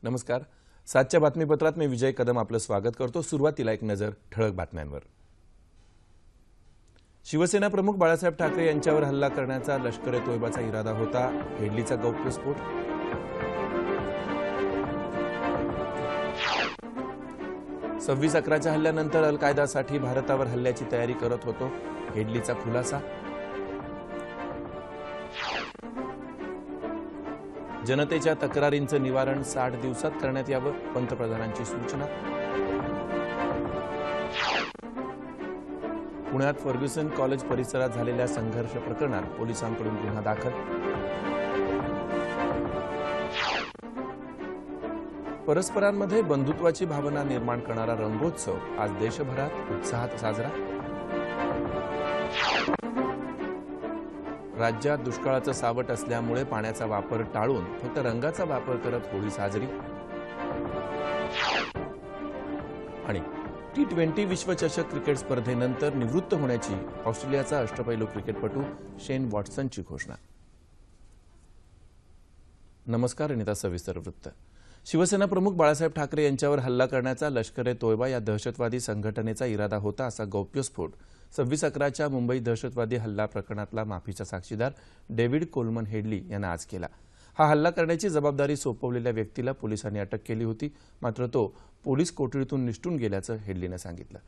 नमस्कार. सातच्या बातमीपत्रात मी विजय कदम आपलं स्वागत करतो. सुरुवातीला एक नजर ठळक बातम्यांवर. शिवसेना प्रमुख बाळासाहेब ठाकरे यांच्यावर हल्ला करण्याचा लष्कर-ए-तोयबाचा इरादा होता. हेडलीचा गौप्यस्फोट. सव्वीस 11च्या हल्ल्यानंतर अल-कायदासाठी भारतावर हल्ल्याची तयारी करत होतो. हेडलीचा खुलासा. जनतेच्या तक्रारींचं निवारण 60 दिवसात करण्यात यावं, पंतप्रधानांची सूचना. पुण्यात फर्ग्युसन कॉलेज परिसरात झालेल्या संघर्ष प्रकरणात पोलिसांकडून गुन्हा दाखल. परस्परांमध्ये बंधुत्वाची भावना निर्माण करणारा रंगोत्सव आज देशभरात उत्साहात साजरा. राज्यात दुष्काळाचं सावट असल्यामुळे पाण्याचा वापर टाळून फक्त रंगाचा वापर करत होळी साजरी. आणि T20 विश्वचषक क्रिकेट स्पर्धेनंतर निवृत्त होण्याची ऑस्ट्रेलियाचा अष्टपैलू क्रिकेटपटू शेन वॉटसनची घोषणा. नमस्कार. आणि आता सविस्तर वृत्त. शिवसेना प्रमुख बाळासाहेब ठाकरे यांच्यावर हल्ला करण्याचा लष्कर-ए-तोयबा या दहशतवादी संघटनेचा इरादा होता, असा गौप्यस्फोट 26 11च्या मुंबई दहशतवादी हल्ला प्रकरणातला माफीचा साक्षीदार डेव्हिड कोलमन हेडली यांना आज केला. हा हल्ला करण्याची जबाबदारी सोपवलेल्या व्यक्तीला पोलिसांनी अटक केली होती, मात्र तो पोलीस कोठडीतून निसटून गेल्याचं हेडलीनं सांगितलं.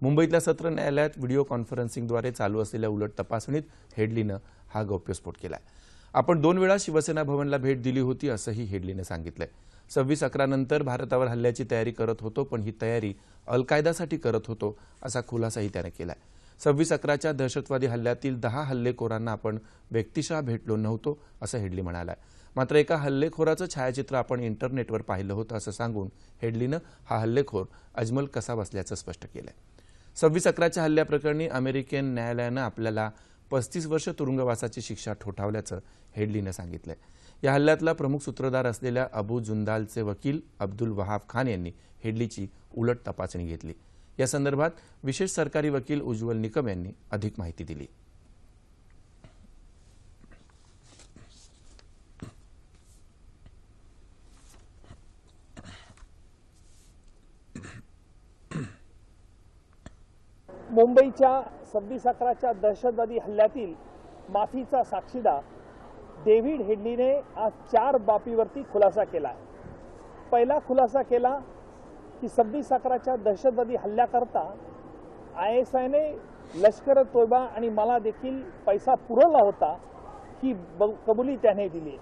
मुंबईतल्या सत्र न्यायालयात व्हिडिओ कॉन्फरन्सिंगद्वारे चालू असलेल्या उलट तपासणीत हेडलीनं हा गौप्यस्फोट केलाय. आपण 2 वेळा शिवसेना भवनला भेट दिली होती, असंही हेडलीनं सांगितलंय. 26 11 नंतर भारतावर हल्ल्याची तयारी करत होतो, पण ही तयारी अल-कायदासाठी करत होतो, असा खुलासाही त्याने केलाय. 26 11च्या दहशतवादी हल्ल्यातील 10 हल्लेखोरांना आपण व्यक्तिशः भेटलो नव्हतो, असं हेडली म्हणालाय. मात्र एका हल्लेखोराचं छायाचित्र आपण इंटरनेटवर पाहिलं होतं, असं सांगून हेडलीनं हा हल्लेखोर अजमल कसाब असल्याचं स्पष्ट केलंय. 26 11च्या हल्ल्याप्रकरणी अमेरिकन न्यायालयानं आपल्याला 35 वर्ष तुरुंगवासाची शिक्षा ठोठावल्याचं हेडलीनं सांगितलंय. या हल्ल्यातला प्रमुख सूत्रधार असलेल्या अबू जुंदालचे वकील अब्दुल वहाब खान यांनी हेडलीची उलट तपासणी घेतली. या संदर्भात विशेष सरकारी वकील उज्ज्वल निकम यांनी अधिक माहिती दिली. मुंबईच्या 26 11च्या दहशतवादी हल्ल्यातील माफीचा साक्षीदार डेव्हिड हेडलीने आज 4 बाबीवरती खुलासा केला. पहिला खुलासा केला की 26 11च्या दहशतवादी हल्ल्याकरता ISIने लष्कर-ए-तोयबा आणि मला देखील पैसा पुरवला होता, ही कबुली त्याने दिली.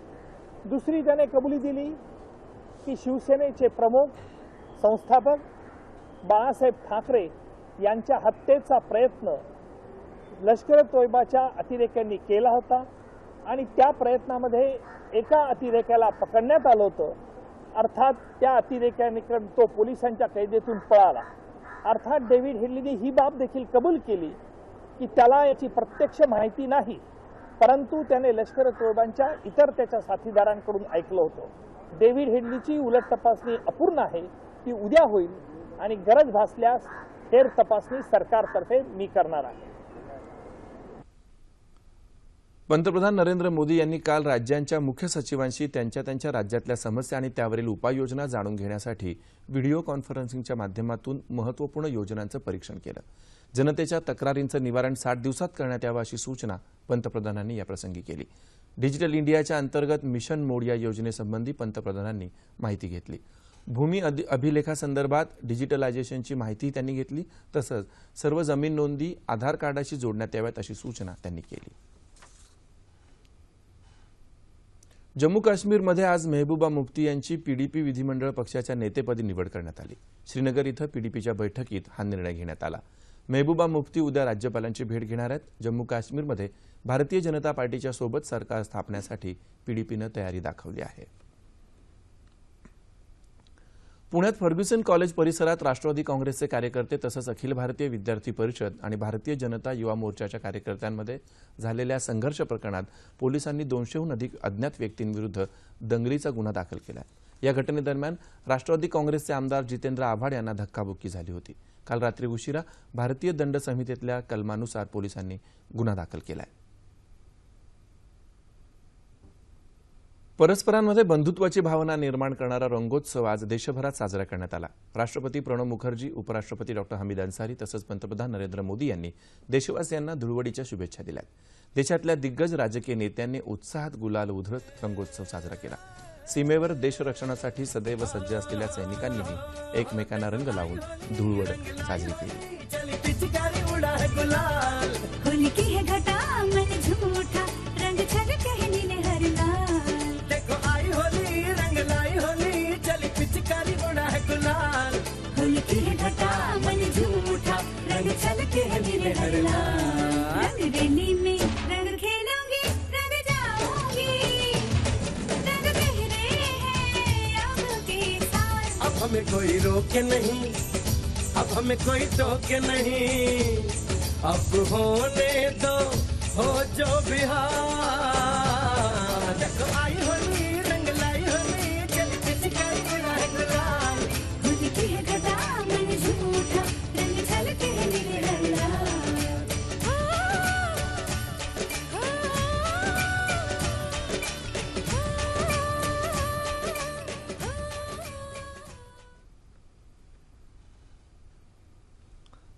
दुसरी त्याने कबुली दिली की शिवसेनेचे प्रमुख संस्थापक बाळासाहेब ठाकरे यांच्या हत्येचा प्रयत्न लष्कर-ए-तोयबाच्या अतिरेक्यांनी केला होता आणि त्या प्रयत्नामध्ये एका अतिरेक्याला पकडण्यात आलं होतं. अर्थात त्या अतिरेक्याकडून तो पोलिसांच्या कैदेतून पळाला. अर्थात डेव्हिड हेडलीने ही बाब देखील कबूल केली की त्याला याची प्रत्यक्ष माहिती नाही, परंतु त्याने लष्कर-ए-तोयबाच्या इतर त्याच्या साथीदारांकडून ऐकलं होतं. डेव्हिड हेडलीची उलट तपासणी अपूर्ण आहे, ती उद्या होईल आणि गरज भासल्यास फेर तपासणी सरकारतर्फे मी करणार आहे. पंतप्रधान नरेंद्र मोदी यांनी काल राज्यांच्या मुख्य सचिवांशी त्यांच्या राज्यातल्या समस्या आणि त्यावरील उपाययोजना जाणून घेण्यासाठी व्हिडिओ कॉन्फरन्सिंगच्या माध्यमातून महत्त्वपूर्ण योजनांचं परीक्षण केलं. जनतेच्या तक्रारींचं निवारण 60 दिवसात करण्यात यावं, अशी सूचना पंतप्रधानांनी याप्रसंगी केली. डिजिटल इंडियाच्या अंतर्गत मिशन मोड या योजनेसंबंधी पंतप्रधानांनी माहिती घेतली. भूमी अभिलेखासंदर्भात डिजिटलायझेशनची माहिती त्यांनी घेतली. तसंच सर्व जमीन नोंदी आधार कार्डाशी जोडण्यात याव्यात, अशी सूचना त्यांनी केली. जम्मू काश्मीरमध्ये आज मेहबूबा मुफ्ती यांची PDP विधिमंडळ पक्षाच्या नेतेपदी निवड करण्यात आली. श्रीनगर इथं PDPच्या बैठकीत हा निर्णय घेण्यात आला. मेहबूबा मुफ्ती उद्या राज्यपालांची भेट घेणार आहेत. जम्मू काश्मीरमध्ये भारतीय जनता पार्टीच्या सोबत सरकार स्थापण्यासाठी PDPनं तयारी दाखवली आहे. पुण्यात फर्ग्युसन कॉलेज परिसरात राष्ट्रवादी काँग्रेसचे कार्यकर्ते तसंच अखिल भारतीय विद्यार्थी परिषद आणि भारतीय जनता युवा मोर्चाच्या कार्यकर्त्यांमध्ये झालेल्या संघर्ष प्रकरणात पोलिसांनी 200हून अधिक अज्ञात व्यक्तींविरुद्ध दंगलीचा गुन्हा दाखल केला. या घटनेदरम्यान राष्ट्रवादी काँग्रेसचे आमदार जितेंद्र आव्हाड यांना धक्काबुक्की झाली होती. काल रात्री उशिरा भारतीय दंड संहितेतल्या कलमानुसार पोलिसांनी गुन्हा दाखल केलाय. परस्परांमध्ये बंधुत्वाची भावना निर्माण करणारा रंगोत्सव आज देशभरात साजरा करण्यात आला। राष्ट्रपती प्रणव मुखर्जी, उपराष्ट्रपती डॉक्टर हमीद अन्सारी तसंच पंतप्रधान नरेंद्र मोदी यांनी देशवासियांना धुळवडीच्या शुभेच्छा दिल्या। देशातल्या दिग्गज राजकीय नेत्यांनी उत्साहात गुलाल उधळत रंगोत्सव साजरा केला। सीमेवर देशरक्षणासाठी सदैव सज्ज असलेल्या सैनिकांनीही एकमेकांना रंग लावून धुळवड साजरी केली। हमें कोई रोके नहीं, अब हमें कोई टोके नहीं, अब होने दो हो जो बिहार। देखो आई होली रंग लाई होली, चली पिचकारी गुलाल गुलाल, होली की है घटा मन झूठा, रंग छलके नीले लाल।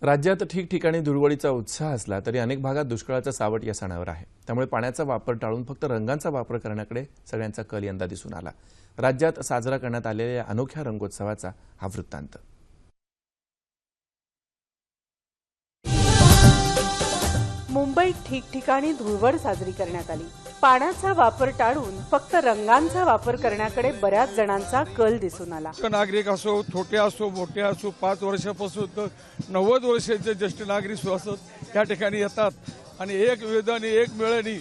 राज्यात ठिकठिकाणी धुळवडीचा उत्साह असला तरी अनेक भागात दुष्काळाचं सावट या सणावर आहे। त्यामुळे पाण्याचा वापर टाळून फक्त रंगांचा वापर करण्याकडे सगळ्यांचा कल यंदा दिसून आला। राज्यात साजरा करण्यात आलेल्या अनोख्या रंगोत्सवाचा हा वृत्तांत। मुंबईत ठिकठिकाणी धुळवड साजरी करण्यात आली। पाण्याचा वापर टाळून फक्त रंगांचा वापर करण्याकडे बऱ्याच जणांचा कल दिसून आला। नागरिक असो, छोटे असो, मोठे असो, 5 वर्षापासून तर 90 वर्षाचे ज्येष्ठ नागरिक असत या ठिकाणी येतात आणि एक वेदाने एक मेळानी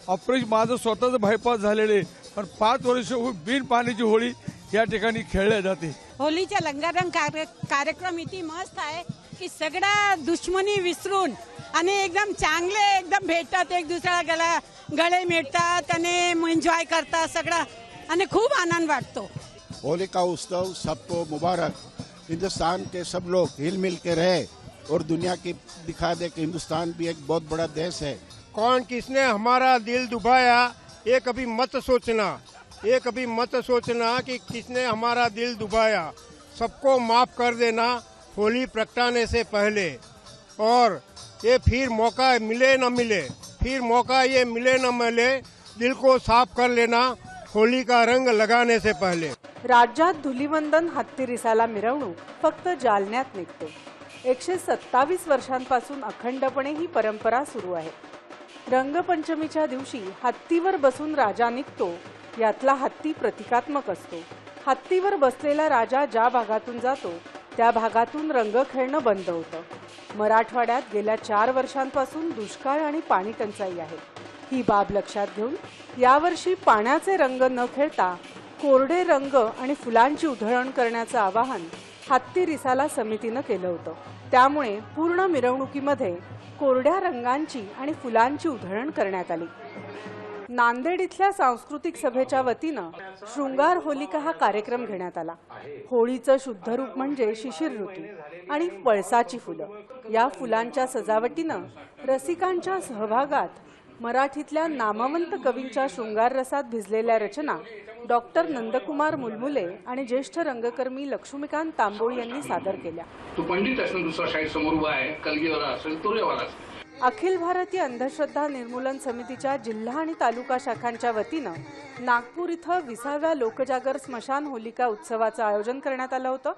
ऑपरेशन माझं स्वतःच बायपास झालेले पण 5 वर्ष बिन पाण्याची होळी या ठिकाणी खेळल्या जाते। होलीचा रंगारंग कार्यक्रम इतकी मस्त आहे की सगळ्या दुश्मनी विसरून आणि एकदम चांगले एकदम भेटतात, एक दुसऱ्याला गळे मिळतात आणि एन्जॉय करतात सगळं आणि खूप आनंद वाटतो। होली का उत्सव सबको मुबारक। हिंदुस्तान के सब लोग हिल मिल के रहे और दुनिया की दिखा दे कि हिंदुस्तान भी एक बहुत बड़ा देश है। कौन किसने हमारा दिल दुभाया ये कभी मत सोचना, ये कभी मत सोचना कि किसने हमारा दिल दुभाया। सबको माफ कर देना होली प्रगटाने से पहले, और ये फिर मौका मिले न मिले, फिर मौका ये मिले न मिले, दिल को साफ कर लेना होली का रंग लगाने से पहले। राज्यात धुलीवंदन हत्ती रिसाला मिरवणूक फक्त जालन्यात निघते। 127 वर्षांपासून अखंडपणे ही परंपरा सुरू आहे। रंगपंचमीच्या दिवशी हत्तीवर बसून राजा निघतो, यातला हत्ती प्रतिकात्मक असतो। हत्तीवर बसलेला राजा ज्या भागातून जातो त्या भागातून रंग खेळणं बंद होतं। मराठवाड्यात गेल्या 4 वर्षांपासून दुष्काळ आणि पाणी टंचाई आहे। ही बाब लक्षात घेऊन यावर्षी पाण्याचे रंग न खेळता कोरडे रंग आणि फुलांची उधळण करण्याचं आवाहन हत्ती रिसाला समितीनं केलं होतं। त्यामुळे पूर्ण मिरवणुकीमध्ये कोरड्या रंगांची आणि फुलांची उधळण करण्यात आली। नांदेड इथल्या सांस्कृतिक सभेच्या वतीनं शृंगार होलिका हा कार्यक्रम घेण्यात आला। होळीचं शुद्ध रूप म्हणजे शिशिर ऋतू आणि पळसाची फुलं। या फुलांच्या सजावटीनं रसिकांच्या सहभागात मराठीतल्या नामवंत कवींच्या शृंगार रसात भिजलेल्या रचना डॉक्टर नंदकुमार मुलमुले आणि ज्येष्ठ रंगकर्मी लक्ष्मीकांत तांबोळी यांनी सादर केल्या। तो पंडित असेल, दुसरा शाहीर समोर उभा आहे, कलगीवाला असेल, तुरेवाला असेल। अखिल भारतीय अंधश्रद्धा निर्मूलन समितीच्या जिल्हा आणि तालुका शाखांच्या वतीनं नागपूर इथं 20व्या लोकजागर स्मशान होलिका उत्सवाचं आयोजन करण्यात आलं होतं।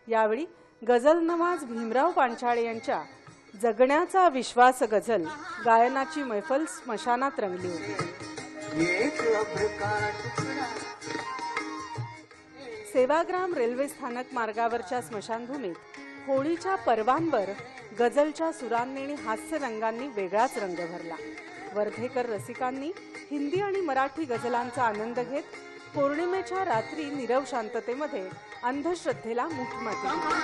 यावेळी गझल नवाज भीमराव पांचाळे यांच्या जगण्याचा विश्वास गझल गायनाची मैफल स्मशानात रंगली होती। सेवाग्राम रेल्वे स्थानक मार्गावरच्या स्मशानभूमीत होळीच्या पर्वांवर गझलच्या सुरांनी आणि हास्य रंगांनी वेगळाच रंग भरला। वर्धेकर रसिकांनी हिंदी आणि मराठी गझलांचा आनंद घेत पौर्णिमेच्या रात्री नीरव शांततेमध्ये अंधश्रद्धेला मूठमाती दिली।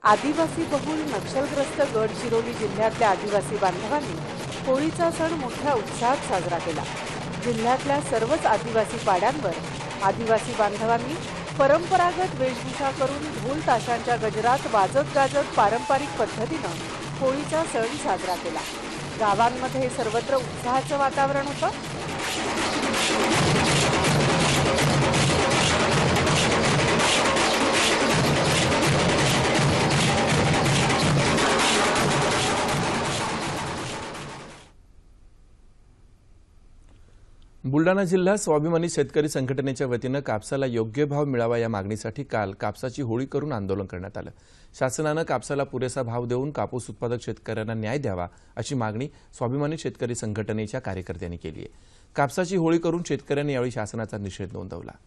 आदिवासी बहुल नक्षलग्रस्त गडचिरोली जिल्ह्यातल्या आदिवासी बांधवांनी होळीचा सण मोठ्या उत्साहात साजरा केला। जिल्ह्यातल्या सर्वच आदिवासी पाड्यांवर आदिवासी बांधवांनी परंपरागत वेशभूषा करून ढोल ताशांच्या गजरात वाजत गाजत पारंपरिक पद्धतीनं होळीचा सण साजरा केला. गावांमध्ये सर्वत्र उत्साहाचं वातावरण होतं. बुलढाणा जिल्हा स्वाभिमानी शेतकरी संघटनेच्या वतीनं कापसाला योग्य भाव मिळावा या मागणीसाठी काल कापसाची होळी करून आंदोलन करण्यात आलं. शासनानं कापसाला पुरेसा भाव देऊन कापूस उत्पादक शेतकऱ्यांना न्याय द्यावा अशी मागणी स्वाभिमानी शेतकरी संघटनेच्या कार्यकर्त्यांनी केली आहे. कापसाची होळी करून शेतकऱ्यांनी यावेळी शासनाचा निषेध नोंदवला.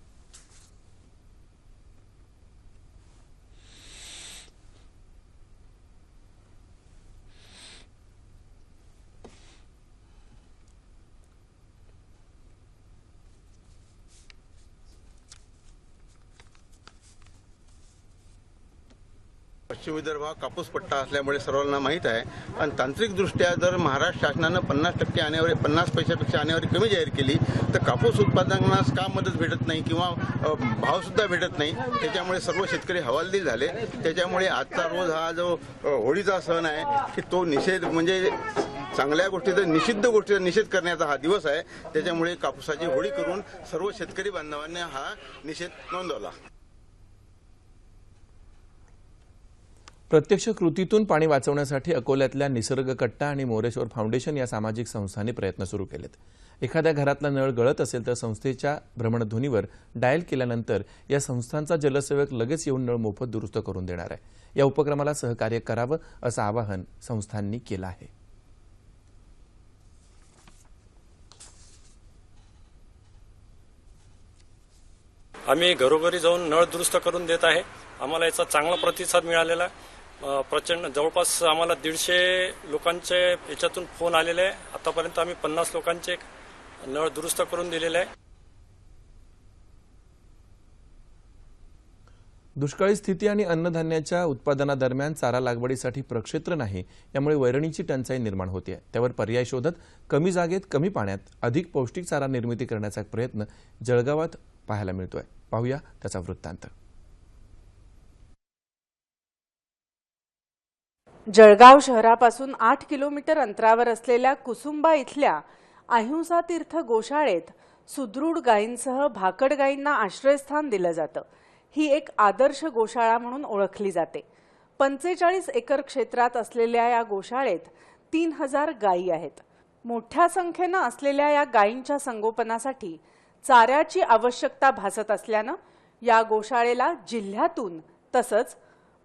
पश्चिम विदर्भ हा कापूस पट्टा असल्यामुळे सर्वांना माहीत आहे. आणि तांत्रिकदृष्ट्या जर महाराष्ट्र शासनानं 50% आणेवारी 50 पैशापेक्षा आणेवारी कमी जाहीर केली तर कापूस उत्पादनास का मदत भेटत नाही किंवा भावसुद्धा भेटत नाही. त्याच्यामुळे सर्व शेतकरी हवालदिल झाले. त्याच्यामुळे आजचा रोज हा जो होळीचा सण आहे की तो निषेध म्हणजे चांगल्या गोष्टीचा निषिद्ध गोष्टीचा निषेध करण्याचा हा दिवस आहे. त्याच्यामुळे कापूसाची होळी करून सर्व शेतकरी बांधवांनी हा निषेध नोंदवला. प्रत्यक्ष कृतीतून पाणी वाचवण्यासाठी अकोल्यातल्या निसर्ग कट्टा आणि मोरेश्वर फाउंडेशन या सामाजिक संस्थांनी प्रयत्न सुरू केलेत. एखाद्या घरातला नळ गळत असेल तर संस्थेच्या भ्रमणध्वनीवर डायल केल्यानंतर या संस्थांचा जलसेवक लगेच येऊन नळ मोफत दुरुस्त करून देणार आहे. या उपक्रमाला सहकार्य करावं असं आवाहन संस्थांनी केलं आहे. आम्ही घरोघरी जाऊन नळ दुरुस्त करून देत आहे. आम्हाला याचा चांगला प्रतिसाद मिळालेला आहे. प्रचंड जवळपास आम्हाला 150 लोकांचे याच्यातून फोन आलेले आहे. आतापर्यंत आम्ही 50 लोकांचे नळ दुरुस्त करून दिलेले आहे. दुष्काळी स्थिती आणि अन्नधान्याच्या उत्पादनादरम्यान चारा लागवडीसाठी प्रक्षेत्र नाही, यामुळे वैरणीची टंचाई निर्माण होते आहे. त्यावर पर्याय शोधत कमी जागेत कमी पाण्यात अधिक पौष्टिक चारा निर्मिती करण्याचा प्रयत्न जळगावात पाहायला मिळतोय. पाहूया त्याचा वृत्तांत. जळगाव शहरापासून 8 किलोमीटर अंतरावर असलेल्या कुसुंबा इथल्या अहिंसा तीर्थ गोशाळेत सुदृढ गायींसह भाकड गायींना आश्रयस्थान दिलं जातं. ही एक आदर्श गोशाळा म्हणून ओळखली जाते. 45 एकर क्षेत्रात असलेल्या या गोशाळेत 3000 गायी आहेत. मोठ्या संख्येनं असलेल्या या गायींच्या संगोपनासाठी चाऱ्याची आवश्यकता भासत असल्यानं या गोशाळेला जिल्ह्यातून तसंच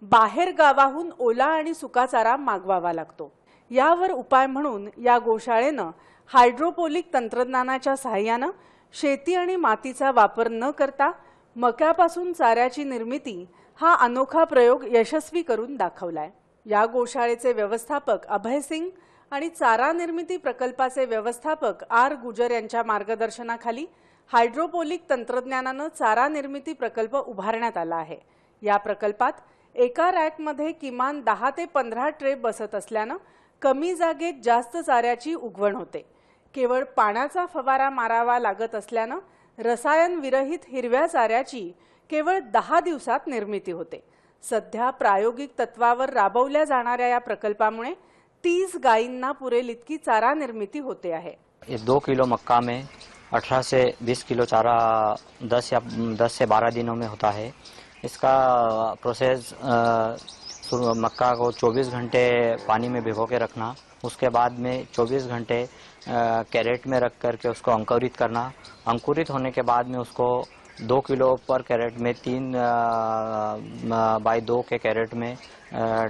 बाहेर गावाहून ओला आणि सुका चारा मागवावा लागतो. यावर उपाय म्हणून या गोशाळेनं हायड्रोपोलिक तंत्रज्ञानाच्या सहाय्यानं शेती आणि मातीचा वापर न करता मक्यापासून चाऱ्याची निर्मिती हा अनोखा प्रयोग यशस्वी करून दाखवलाय. या गोशाळेचे व्यवस्थापक अभय सिंग आणि चारा निर्मिती प्रकल्पाचे व्यवस्थापक आर गुजर यांच्या मार्गदर्शनाखाली हायड्रोपोलिक तंत्रज्ञानानं चारा निर्मिती प्रकल्प उभारण्यात आला आहे. या प्रकल्पात एका रॅकमध्ये किमान 10 ते 15 ट्रे बसत असल्यानं कमी जागेत जास्त चाऱ्याची उगवण होते. केवळ पाण्याचा फवारा मारावा लागत असल्यानं रसायन विरहित हिरव्या चाऱ्याची केवळ 10 दिवसात निर्मिती होते. सध्या प्रायोगिक तत्वावर राबवल्या जाणाऱ्या या प्रकल्पामुळे 30 गायींना पुरेल इतकी चारा निर्मिती होते आहे. 2 किलो मक्का में 18 से 20 किलो चारा 10 से 12 दिनों में होता है. इसका प्रोसेस मक्का को 24 घंटे पानी में भिगो के रखना, उसके बाद में 24 घंटे कैरेट में रख करके उसको अंकुरित करना, अंकुरित होने के बाद में उसको 2 किलो पर कैरेट में 3 बाई 2 के कैरेट में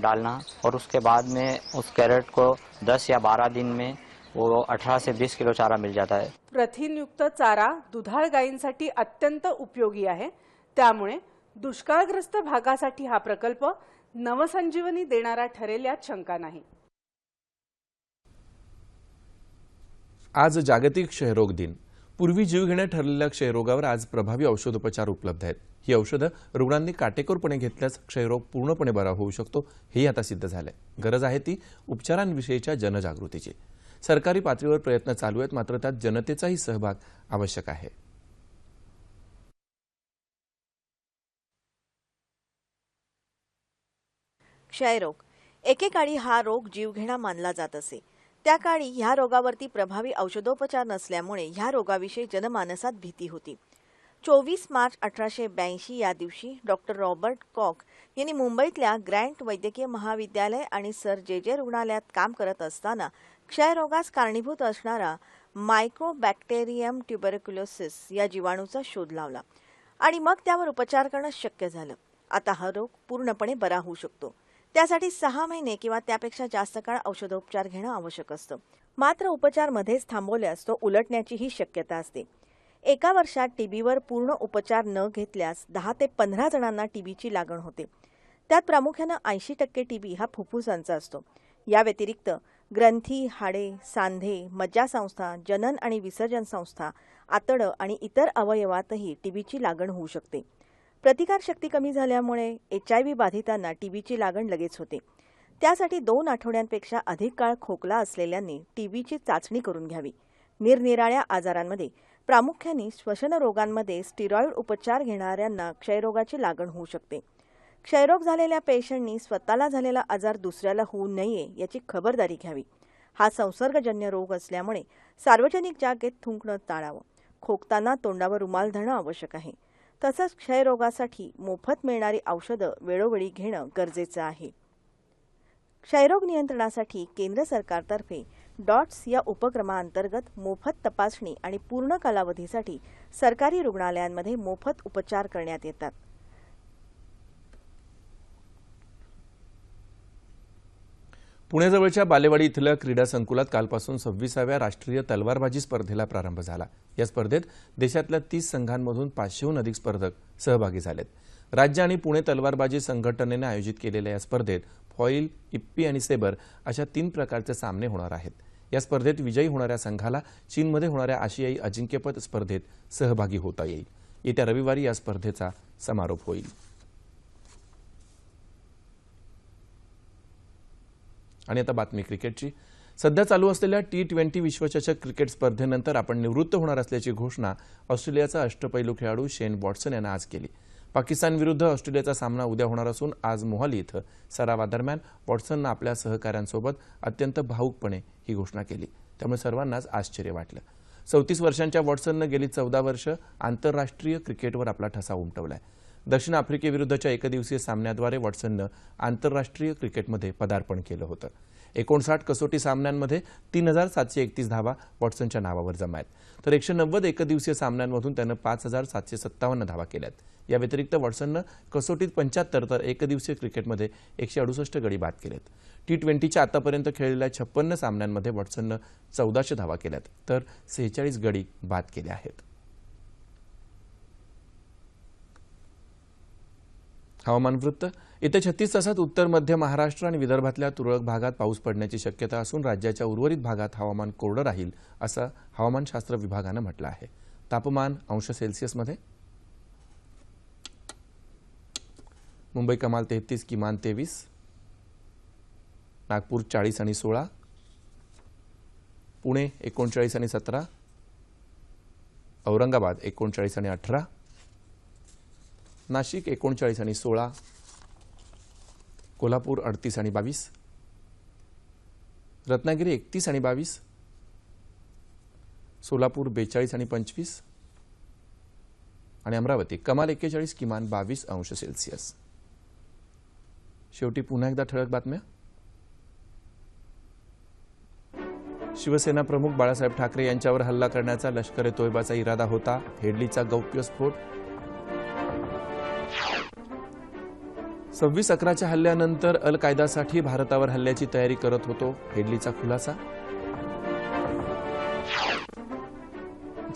डालना और उसके बाद में उस कैरेट को 10 या 12 दिन में वो 18 से 20 किलो चारा मिल जाता है. प्रथिनयुक्त चारा दुधाळ गायींसाठी अत्यंत उपयोगी आहे. त्यामुळे दुष्काळग्रस्त भागासाठी हा प्रकल्प नवसंजीवनी देणारा ठरेल यात शंका नाही. आज जागतिक क्षयरोग दिन. पूर्वी जीवघेण्या ठरलेल्या क्षयरोगावर आज प्रभावी औषधोपचार उपलब्ध आहेत. ही औषधं रुग्णांनी काटेकोरपणे घेतल्यास क्षयरोग पूर्णपणे बरा होऊ शकतो, हेही आता सिद्ध झालंय. गरज आहे ती उपचारांविषयीच्या जनजागृतीची. सरकारी पातळीवर प्रयत्न चालू आहेत, मात्र त्यात जनतेचाही सहभाग आवश्यक आहे. क्षयरोग एकेकाळी हा रोग जीवघेणा मानला जात असे. त्या काळी ह्या रोगावरती प्रभावी औषधोपचार नसल्यामुळे ह्या रोगाविषयी जनमानसात भीती होती. 24 मार्च 1882 या दिवशी डॉक्टर रॉबर्ट कॉक यांनी मुंबईतल्या ग्रँट वैद्यकीय महाविद्यालय आणि सर जे रुग्णालयात काम करत असताना क्षयरोगास कारणीभूत असणारा मायक्रोबॅक्टेरियम ट्युबरक्युलोसिस या जीवाणूचा शोध लावला आणि मग त्यावर उपचार करणं शक्य झालं. आता हा रोग पूर्णपणे बरा होऊ शकतो. त्यासाठी 6 महिने किंवा त्यापेक्षा जास्त काळ औषधोपचार घेणं आवश्यक असतं. मात्र उपचार मध्येच थांबवल्यास तो उलटण्याचीही शक्यता असते. एका वर्षात टीबीवर पूर्ण उपचार न घेतल्यास 10 ते 15 जणांना टीबीची लागण होते. त्यात प्रामुख्यानं 80% टीबी हा फुफ्फुसांचा असतो. या व्यतिरिक्त ग्रंथी, हाडे, सांधे, मज्जासंस्था, जनन आणि विसर्जन संस्था, आतडं आणि इतर अवयवातही टीबीची लागण होऊ शकते. प्रतिकारशक्ती कमी झाल्यामुळे HIV बाधितांना टीबीची लागण लगेच होते. त्यासाठी 2 आठवड्यांपेक्षा अधिक काळ खोकला असलेल्यांनी टीबीची चाचणी करून घ्यावी. निरनिराळ्या आजारांमध्ये प्रामुख्याने श्वसन रोगांमध्ये स्टिरॉइड उपचार घेणाऱ्यांना क्षयरोगाची लागण होऊ शकते. क्षयरोग झालेल्या पेशंटनी स्वतःला झालेला आजार दुसऱ्याला होऊ नये याची खबरदारी घ्यावी. हा संसर्गजन्य रोग असल्यामुळे सार्वजनिक जागेत थुंकणं टाळावं. खोकताना तोंडावर रुमाल धरणं आवश्यक आहे. तसंच क्षयरोगासाठी मोफत मिळणारी औषधं वेळोवेळी घेणं गरजेचं आहे. क्षयरोग नियंत्रणासाठी केंद्र सरकारतर्फे डॉट्स या उपक्रमाअंतर्गत मोफत तपासणी आणि पूर्ण कालावधीसाठी सरकारी रुग्णालयांमध्ये मोफत उपचार करण्यात येतात. पुण्याजवळच्या बालेवाडी इथल्या क्रीडा संकुलात कालपासून 26व्या राष्ट्रीय तलवारबाजी स्पर्धेला प्रारंभ झाला. या स्पर्धेत देशातल्या 30 संघांमधून 500हून अधिक स्पर्धक सहभागी झालेत. राज्य आणि पुणे तलवारबाजी संघटनेने आयोजित केलेल्या या स्पर्धेत फॉईल, इप्पी आणि सेबर अशा 3 प्रकारचे सामने होणार आहेत. या स्पर्धेत विजयी होणाऱ्या संघाला चीनमध्ये होणाऱ्या आशियाई अजिंक्यपद स्पर्धेत सहभागी होता येईल. येत्या रविवारी या स्पर्धेचा समारोप होईल. आणि आता बातमी क्रिकेटची. सध्या चालू असलेल्या T20 विश्वचषक क्रिकेट स्पर्धेनंतर आपण निवृत्त होणार असल्याची घोषणा ऑस्ट्रेलियाचा अष्टपैलू खेळाडू शेन वॉटसन यानं आज केली. पाकिस्तान विरुद्ध ऑस्ट्रेलियाचा सामना उद्या होणार असून आज मोहाली इथं सरावादरम्यान वॉटसननं आपल्या सहकाऱ्यांसोबत अत्यंत भावुकपणे ही घोषणा केली. त्यामुळे सर्वांनाच आश्चर्य वाटलं. 34 वर्षांच्या वॉटसननं गेली 14 वर्ष आंतरराष्ट्रीय क्रिकेटवर आपला ठसा उमटवलाय. दक्षिण आफ्रिकेविरुद्धच्या एकदिवसीय सामन्याद्वारे वॉटसननं आंतरराष्ट्रीय क्रिकेटमध्ये पदार्पण केलं होतं. 59 कसोटी सामन्यांमध्ये 3731 धावा वॉटसनच्या नावावर जमा आहेत. तर 190 एकदिवसीय सामन्यांमधून त्यानं 5757 धावा केल्यात. या व्यतिरिक्त वॉटसननं कसोटीत 75 तर एकदिवसीय क्रिकेटमध्ये 168 गडी बाद केलेत. T20च्या आतापर्यंत खेळलेल्या 56 सामन्यांमध्ये वॉटसननं 1400 धावा केल्यात तर 46 गडी बाद केले आहेत. हवामान वृत्त. येत्या 36 तासात उत्तर मध्य महाराष्ट्र आणि विदर्भातल्या तुरळक भागात पाऊस पडण्याची शक्यता असून राज्याच्या उर्वरित भागात हवामान कोरडं राहील असं हवामानशास्त्र विभागानं म्हटलं आहे. तापमान अंश सेल्सिअसमध्ये. मुंबई कमाल 33, किमान 23. नागपूर 40 आणि 16. पुणे 39 आणि 17. औरंगाबाद 39 आणि 18. नाशिक 39 आणि 16. कोल्हापूर 38 आणि 22. रत्नागिरी 31 आणि 22. सोलापूर 42 आणि 25. आणि अमरावती कमाल 41, किमान 22 अंश सेल्सिअस. शेवटी पुन्हा एकदा ठळक बातम्या. शिवसेना प्रमुख बाळासाहेब ठाकरे यांच्यावर हल्ला करण्याचा लष्कर ए तोयबाचा इरादा होता. हेडलीचा गौप्यस्फोट. 26/11च्या हल्ल्यानंतर अल कायदासाठी भारतावर हल्ल्याची तयारी करत होतो. हेडलीचा खुलासा.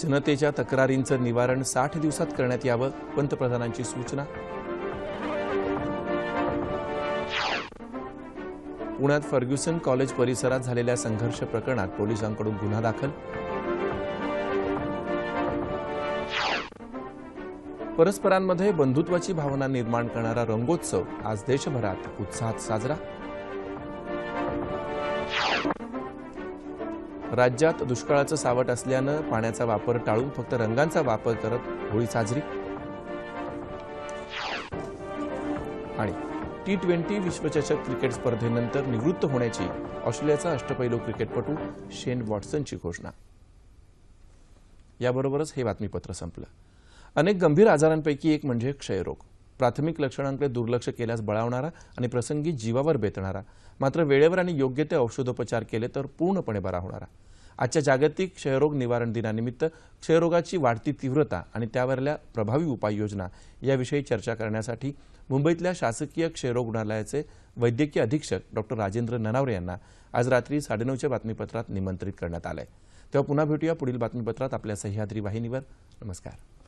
जनतेच्या तक्रारींचं निवारण 60 दिवसात करण्यात यावं, पंतप्रधानांची सूचना. पुण्यात फर्ग्युसन कॉलेज परिसरात झालेल्या संघर्ष प्रकरणात पोलिसांकडून गुन्हा दाखल. परस्परांमध्ये बंधुत्वाची भावना निर्माण करणारा रंगोत्सव आज देशभरात उत्साहात साजरा. राज्यात दुष्काळाचं सावट असल्यानं पाण्याचा वापर टाळून फक्त रंगांचा वापर करत होळी साजरी. आणि T20 विश्वचषक क्रिकेट स्पर्धेनंतर निवृत्त होण्याची ऑस्ट्रेलियाचा अष्टपैलू क्रिकेटपटू शेन वॉटसनची घोषणा. याबरोबरच हे बातमीपत्र संपलं. अनेक गंभीर आजारांपैकी एक म्हणजे क्षयरोग. प्राथमिक लक्षणांकडे दुर्लक्ष केल्यास बळावणारा आणि प्रसंगी जीवावर बेतणारा, मात्र वेळेवर आणि योग्य ते औषधोपचार केले तर पूर्णपणे बरा होणारा. आजच्या जागतिक क्षयरोग निवारण दिनानिमित्त क्षयरोगाची वाढती तीव्रता आणि त्यावरल्या प्रभावी उपाययोजना याविषयी चर्चा करण्यासाठी मुंबईतल्या शासकीय क्षयरोग रुग्णालयाचे वैद्यकीय अधीक्षक डॉ. राजेंद्र ननावरे यांना आज रात्री 9:30च्या बातमीपत्रात निमंत्रित करण्यात आलंय. तेव्हा पुन्हा भेटूया पुढील बातमीपत्रात आपल्या सह्याद्री वाहिनीवर. नमस्कार.